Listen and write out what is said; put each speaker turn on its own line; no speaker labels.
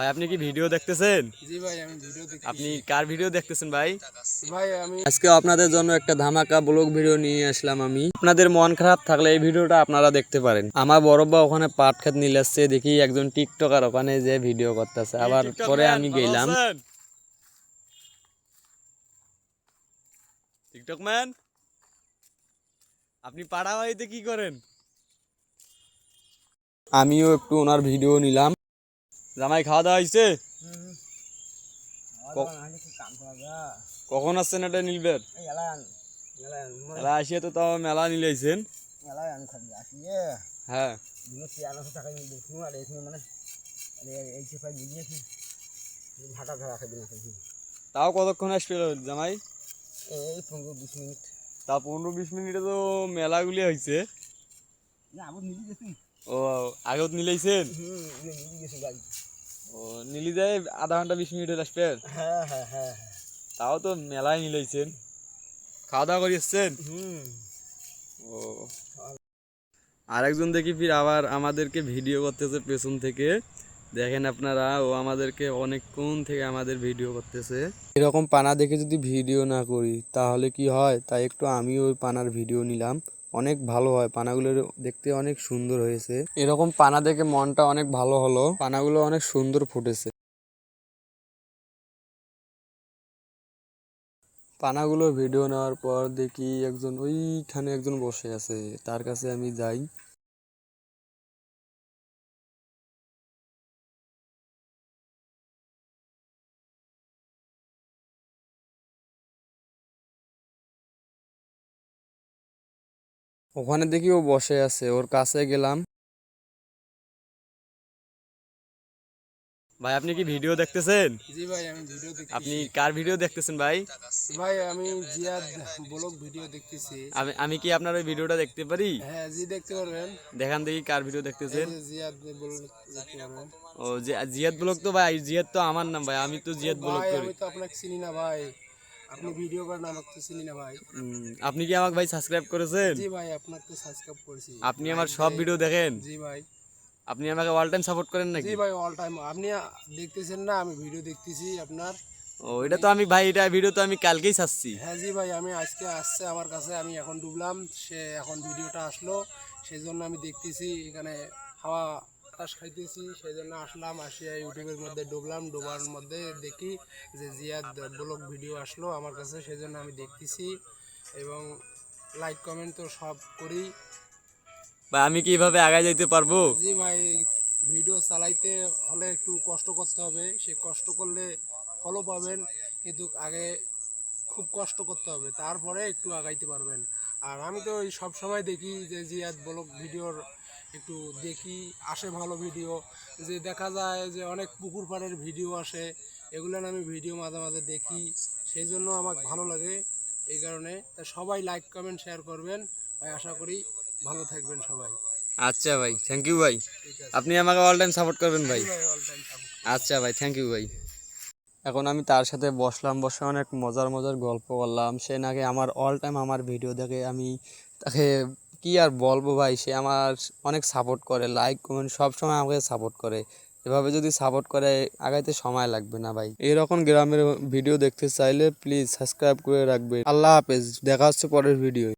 ভাই আপনি কি ভিডিও দেখতেছেন?
জি ভাই, আমি ভিডিও দেখতেছি।
আপনি কার ভিডিও দেখতেছেন ভাই?
ভাই আমি
আজকে আপনাদের জন্য একটা ধামাকা ব্লগ ভিডিও নিয়ে আসলাম আমি। আপনাদের মন খারাপ থাকলে এই ভিডিওটা আপনারা দেখতে পারেন। আমার বড়ব্বা ওখানে পাট খেত নিয়ে আসছে, দেখি একজন টিকটকার ওখানে যে ভিডিও করতেছে, আবার পরে আমি গেলাম। টিকটক ম্যান, আপনি পাড়া বাড়িতে কি করেন? আমিও একটু ওনার ভিডিও নিলাম। জামাই খাওয়া দাওয়া হয়েছে? কখন আসছেন এটা নিলবের? মেলা আসিয়ে তো তাও মেলা নিলাইছেন। হ্যাঁ, তাও কতক্ষণ আসছিল জামাই?
এই 15-20 মিনিট।
তা 15-20 মিনিটে তো মেলাগুলি হয়েছে। ও, আগত নিলাইছেন? ও, নিলি যায় আধা ঘন্টা 20 মিনিট আসবে।
হ্যাঁ হ্যাঁ হ্যাঁ।
তাও তো মেলায় নিলাইছেন। খাওয়া দাওয়া করে এসছেন? ও, আরেকজন দেখি ফির আবার আমাদেরকে ভিডিও করতেছে পেছন থেকে। দেখেন আপনারা, ও আমাদেরকে অনেকক্ষণ থেকে আমাদের ভিডিও করতেছে। এরকম পানা দেখে যদি ভিডিও না করি তাহলে কি হয়, তাই একটু আমি ওই পানার ভিডিও নিলাম। অনেক ভালো হয়, পানাগুলো দেখতে অনেক সুন্দর হয়েছে। এরকম পানা দেখে মনটা অনেক ভালো হলো, পানাগুলো অনেক সুন্দর ফুটেছে। পানাগুলোর ভিডিও নেওয়ার পর দেখি একজন ওইখানে একজন বসে আছে, তার কাছে আমি যাই। ওখানে দেখি ও বসে আছে, ওর কাছে গেলাম। ভাই আপনি কি ভিডিও দেখতেছেন?
জি ভাই, আমি ভিডিও দেখতেছি।
আপনি কার ভিডিও দেখতেছেন ভাই?
ভাই আমি জিয়াদ ব্লগ ভিডিও দেখতেছি।
আমি কি আপনার ওই ভিডিওটা দেখতে পারি?
হ্যাঁ জি, দেখতে পারবেন।
দেখান দেখি কার ভিডিও
এই
দেখতেছেন।
যে জিয়াদ ব্লগ দেখতে পারবেন।
ও, জিয়াদ ব্লগ তো ভাই, জিয়াদ তো আমার নাম ভাই, আমি তো
ও
জিয়াদ ব্লগ
ভাই,
করি।
আমি তো আপনাকে চিনি না ভাই। আপনি ভিডিও করেন, আমাকে তো চিনি না ভাই।
আপনি কি আমাকে ভাই সাবস্ক্রাইব করেছেন?
জি ভাই, আপনাকে তো সাবস্ক্রাইব করেছি।
আপনি আমার সব ভিডিও দেখেন?
জি ভাই।
আপনি আমাকে অল টাইম সাপোর্ট করেন
জি
নাকি?
ভাই, অল টাইম। আপনি দেখতেছেন না, আমি ভিডিও দেখতেছি আপনার।
ও, এটা তো আমি ভাই, এটা ভিডিও তো আমি কালকেই ছাড়ছি।
হ্যাঁ জি ভাই, আমি আজকে আসছে আমার কাছে, আমি এখন ডুবলাম, সে এখন ভিডিওটা আসলো, সেই জন্য আমি দেখতেছি এখানে হাওয়া বাতাস খাইতেছি, সেই জন্য আসলাম, আসিয়া ইউটিউবের মধ্যে ডুবলাম, ডোবার মধ্যে দেখি যে জিয়াদ ব্লগ ভিডিও আসলো আমার কাছে, সেই জন্য আমি দেখতেছি এবং লাইক কমেন্ট তো সব করি।
ভাই আমি কি এভাবে আগায় যাইতে পারবো?
জি ভাই, ভিডিও চালাইতে হলে একটু কষ্ট করতে হবে, সে কষ্ট করলে ফলো পাবেন, কিন্তু আগে খুব কষ্ট করতে হবে, তারপরে একটু আগাইতে পারবেন। আর আমি তো ওই সব সময় দেখি যে জিয়াদ ব্লগ ভিডিওর একটু দেখি, আসে ভালো ভিডিও, যে দেখা যায় যে অনেক পুকুর পাড়ের ভিডিও আসে, এগুলো আমি ভিডিও মাঝে মাঝে দেখি, সেই জন্য আমার ভালো লাগে। এই কারণে তা সবাই লাইক কমেন্ট শেয়ার করবেন ভাই, আশা করি ভালো থাকবেন সবাই।
আচ্ছা ভাই, থ্যাংক ইউ ভাই।
ঠিক আছে
আপনি আমাকে অল টাইম সাপোর্ট করবেন ভাই।
ভাই, অল টাইম সাপোর্ট।
আচ্ছা ভাই, থ্যাংক ইউ ভাই। এখন আমি তার সাথে বসলাম, বসে অনেক মজার মজার গল্প করলাম। সে নাকি আমার অল টাইম আমার ভিডিও দেখে, আমি তাকে কি আর বলবো ভাই, সে আমার অনেক সাপোর্ট করে, লাইক কমেন্ট সব সময় আমাকে সাপোর্ট করে। এভাবে যদি সাপোর্ট করে আগাইতে সময় লাগবে না ভাই। এরকম গ্রামের ভিডিও দেখতে চাইলে প্লিজ সাবস্ক্রাইব করে রাখবেন। আল্লাহ হাফেজ, দেখা হচ্ছে পরের ভিডিও।